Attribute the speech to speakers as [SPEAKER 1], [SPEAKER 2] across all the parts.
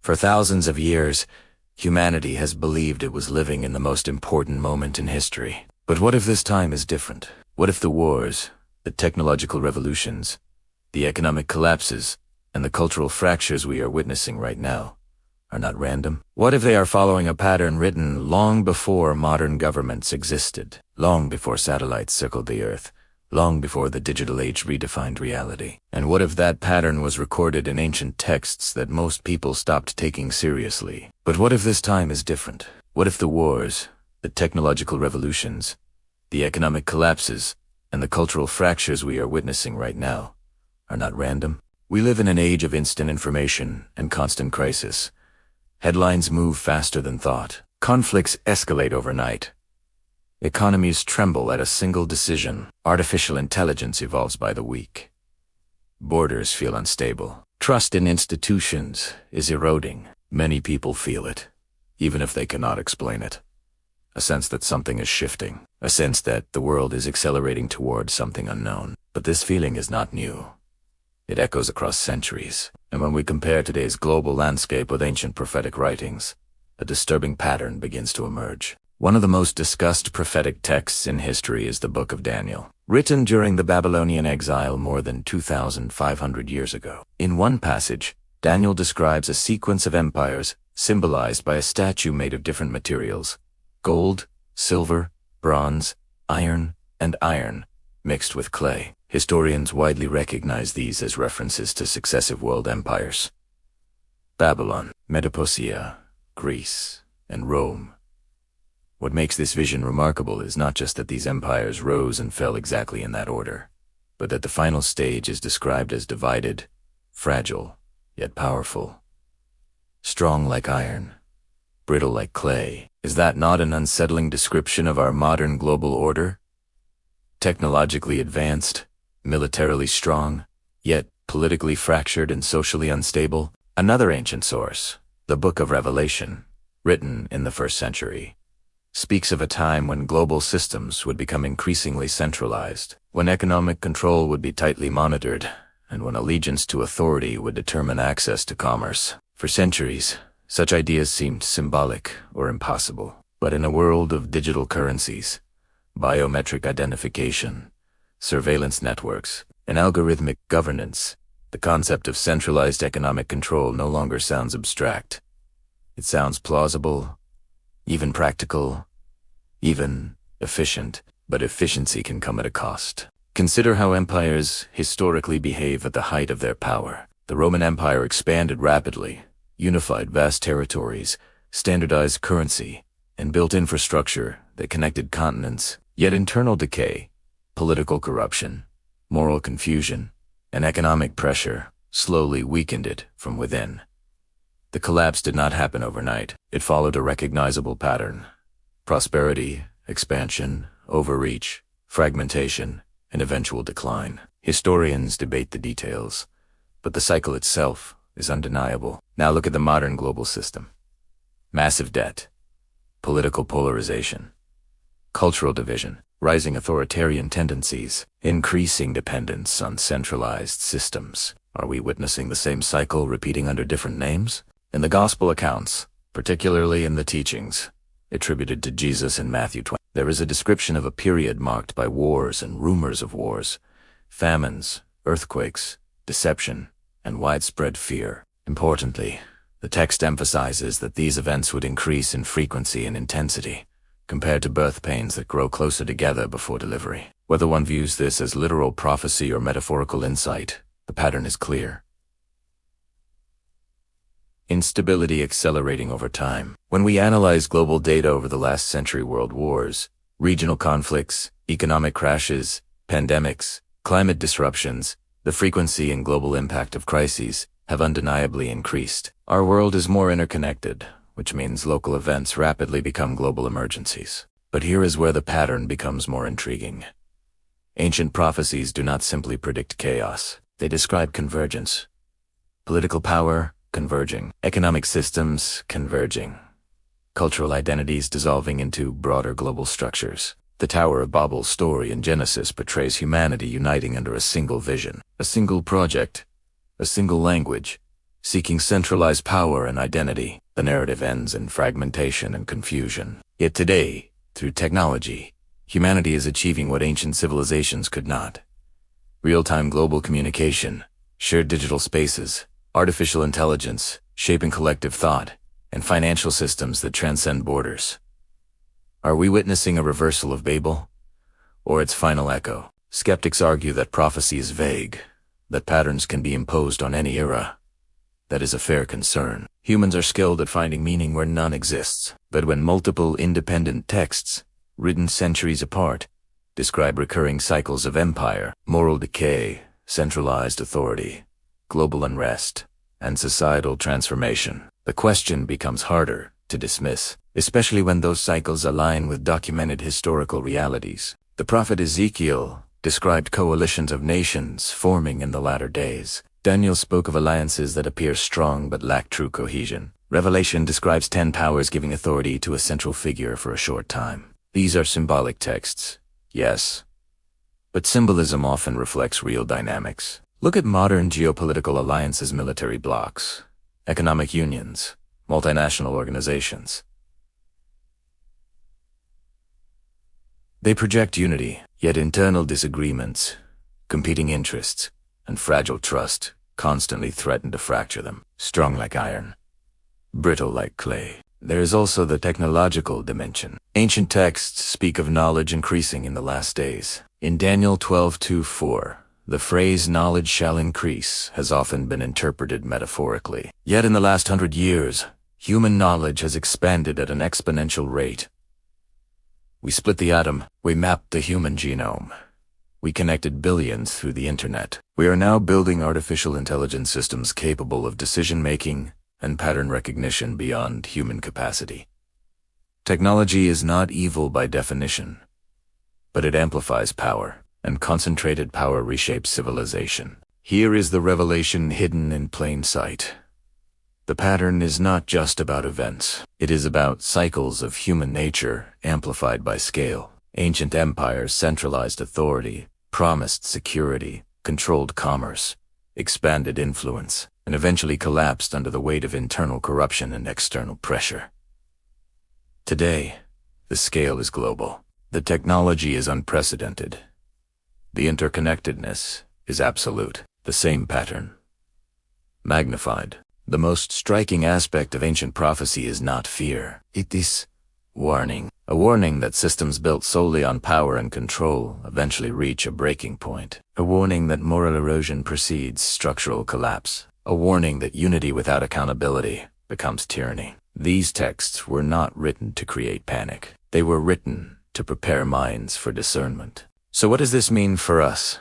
[SPEAKER 1] For thousands of years, humanity has believed it was living in the most important moment in history. But what if this time is different? What if the wars, the technological revolutions, the economic collapses, and the cultural fractures we are witnessing right now are not random? What if they are following a pattern written long before modern governments existed, long before satellites circled the Earth, long before the digital age redefined reality? And what if that pattern was recorded in ancient texts that most people stopped taking seriously? But what if this time is different? What if the wars, the technological revolutions, the economic collapses, and the cultural fractures we are witnessing right now are not random? We live in an age of instant information and constant crisis. Headlines move faster than thought. Conflicts escalate overnight. Economies tremble at a single decision. Artificial intelligence evolves by the week. Borders feel unstable. Trust in institutions is eroding. Many people feel it, even if they cannot explain it. A sense that something is shifting. A sense that the world is accelerating toward something unknown. But this feeling is not new. It echoes across centuries. And when we compare today's global landscape with ancient prophetic writings, a disturbing pattern begins to emerge. One of the most discussed prophetic texts in history is the Book of Daniel, written during the Babylonian exile more than 2,500 years ago. In one passage, Daniel describes a sequence of empires symbolized by a statue made of different materials: gold, silver, bronze, iron, and iron, mixed with clay. Historians widely recognize these as references to successive world empires: Babylon, Mesopotamia, Greece, and Rome. What makes this vision remarkable is not just that these empires rose and fell exactly in that order, but that the final stage is described as divided, fragile, yet powerful. Strong like iron, brittle like clay. Is that not an unsettling description of our modern global order? Technologically advanced, militarily strong, yet politically fractured and socially unstable. Another ancient source, the Book of Revelation, written in the 1st century, speaks of a time when global systems would become increasingly centralized, when economic control would be tightly monitored, and when allegiance to authority would determine access to commerce. For centuries, such ideas seemed symbolic or impossible. But in a world of digital currencies, biometric identification, surveillance networks, and algorithmic governance, the concept of centralized economic control no longer sounds abstract. It sounds plausible, even practical, even efficient. But efficiency can come at a cost. Consider how empires historically behave at the height of their power. The Roman Empire expanded rapidly, unified vast territories, standardized currency, and built infrastructure that connected continents. Yet internal decay, political corruption, moral confusion, and economic pressure slowly weakened it from within. The collapse did not happen overnight. It followed a recognizable pattern: prosperity, expansion, overreach, fragmentation, and eventual decline. Historians debate the details, but the cycle itself is undeniable. Now look at the modern global system. Massive debt, political polarization, cultural division, rising authoritarian tendencies, increasing dependence on centralized systems. Are we witnessing the same cycle repeating under different names? In the gospel accounts, particularly in the teachings attributed to Jesus in Matthew 20, there is a description of a period marked by wars and rumors of wars, famines, earthquakes, deception, and widespread fear. Importantly, the text emphasizes that these events would increase in frequency and intensity, compared to birth pains that grow closer together before delivery. Whether one views this as literal prophecy or metaphorical insight, the pattern is clear. Instability accelerating over time. When we analyze global data over the last century, world wars, regional conflicts, economic crashes, pandemics, climate disruptions, the frequency and global impact of crises have undeniably increased. Our world is more interconnected, which means local events rapidly become global emergencies. But here is where the pattern becomes more intriguing. Ancient prophecies do not simply predict chaos. They describe convergence. Political power converging, economic systems converging, cultural identities dissolving into broader global structures. The Tower of Babel's story in Genesis portrays humanity uniting under a single vision, a single project, a single language, seeking centralized power and identity. The narrative ends in fragmentation and confusion. Yet today, through technology, humanity is achieving what ancient civilizations could not. Real-time global communication, shared digital spaces, artificial intelligence, shaping collective thought, and financial systems that transcend borders. Are we witnessing a reversal of Babel, or its final echo? Skeptics argue that prophecy is vague, that patterns can be imposed on any era. That is a fair concern. Humans are skilled at finding meaning where none exists. But when multiple independent texts, written centuries apart, describe recurring cycles of empire, moral decay, centralized authority, global unrest, and societal transformation, the question becomes harder to dismiss, especially when those cycles align with documented historical realities. The prophet Ezekiel described coalitions of nations forming in the latter days. Daniel spoke of alliances that appear strong but lack true cohesion. Revelation describes 10 powers giving authority to a central figure for a short time. These are symbolic texts, yes, but symbolism often reflects real dynamics. Look at modern geopolitical alliances, military blocs, economic unions, multinational organizations. They project unity, yet internal disagreements, competing interests, and fragile trust constantly threaten to fracture them. Strong like iron, brittle like clay. There is also the technological dimension. Ancient texts speak of knowledge increasing in the last days. In Daniel 12:2-4, the phrase "knowledge shall increase" has often been interpreted metaphorically. Yet in the last 100 years, human knowledge has expanded at an exponential rate. We split the atom, we mapped the human genome. We connected billions through the internet. We are now building artificial intelligence systems capable of decision-making and pattern recognition beyond human capacity. Technology is not evil by definition, but it amplifies power, and concentrated power reshapes civilization. Here is the revelation hidden in plain sight. The pattern is not just about events. It is about cycles of human nature amplified by scale. Ancient empires centralized authority, promised security, controlled commerce, expanded influence, and eventually collapsed under the weight of internal corruption and external pressure. Today, the scale is global. The technology is unprecedented. The interconnectedness is absolute. The same pattern, magnified. The most striking aspect of ancient prophecy is not fear. It is warning. A warning that systems built solely on power and control eventually reach a breaking point. A warning that moral erosion precedes structural collapse. A warning that unity without accountability becomes tyranny. These texts were not written to create panic. They were written to prepare minds for discernment. So what does this mean for us?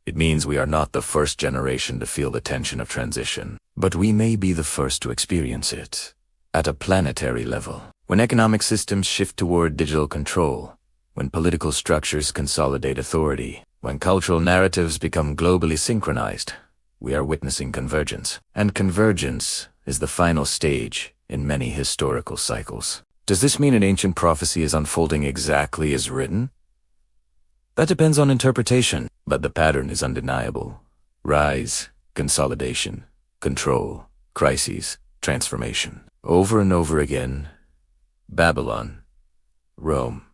[SPEAKER 1] It means we are not the first generation to feel the tension of transition, but we may be the first to experience it at a planetary level. When economic systems shift toward digital control, when political structures consolidate authority, when cultural narratives become globally synchronized, we are witnessing convergence. And convergence is the final stage in many historical cycles. Does this mean an ancient prophecy is unfolding exactly as written? That depends on interpretation, but the pattern is undeniable. Rise, consolidation, control, crises, transformation. Over and over again, Babylon, Rome.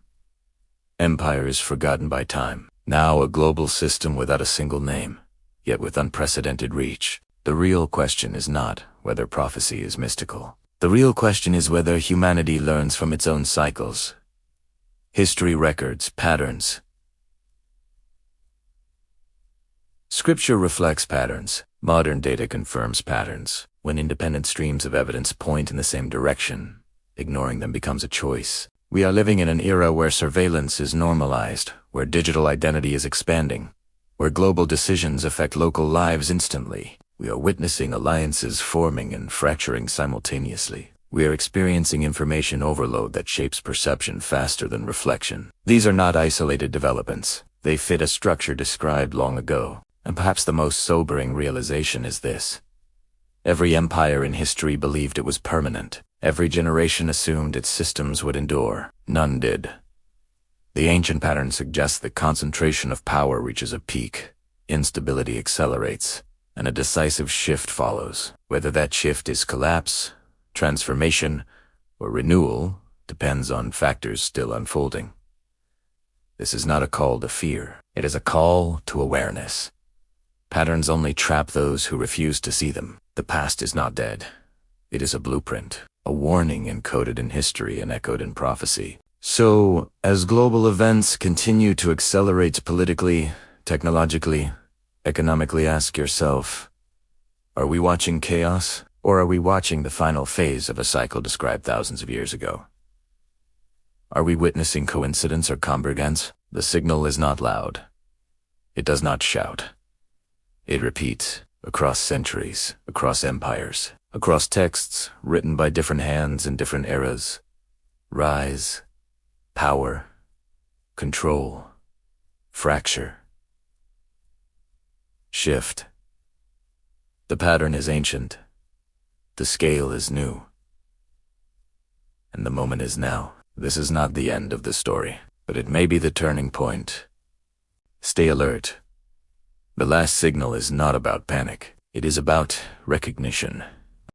[SPEAKER 1] Empire is forgotten by time. Now a global system without a single name, yet with unprecedented reach. The real question is not whether prophecy is mystical. The real question is whether humanity learns from its own cycles. History records patterns. Scripture reflects patterns. Modern data confirms patterns. When independent streams of evidence point in the same direction, ignoring them becomes a choice. We are living in an era where surveillance is normalized, where digital identity is expanding, where global decisions affect local lives instantly. We are witnessing alliances forming and fracturing simultaneously. We are experiencing information overload that shapes perception faster than reflection. These are not isolated developments. They fit a structure described long ago. And perhaps the most sobering realization is this. Every empire in history believed it was permanent. Every generation assumed its systems would endure. None did. The ancient pattern suggests that concentration of power reaches a peak, instability accelerates, and a decisive shift follows. Whether that shift is collapse, transformation, or renewal depends on factors still unfolding. This is not a call to fear. It is a call to awareness. Patterns only trap those who refuse to see them. The past is not dead. It is a blueprint, a warning encoded in history and echoed in prophecy. So, as global events continue to accelerate politically, technologically, economically, ask yourself, are we watching chaos, or are we watching the final phase of a cycle described thousands of years ago? Are we witnessing coincidence or convergence? The signal is not loud. It does not shout. It repeats across centuries, across empires, across texts written by different hands in different eras. Rise, power, control, fracture, shift. The pattern is ancient. The scale is new. And the moment is now. This is not the end of the story, but it may be the turning point. Stay alert. The last signal is not about panic. It is about recognition.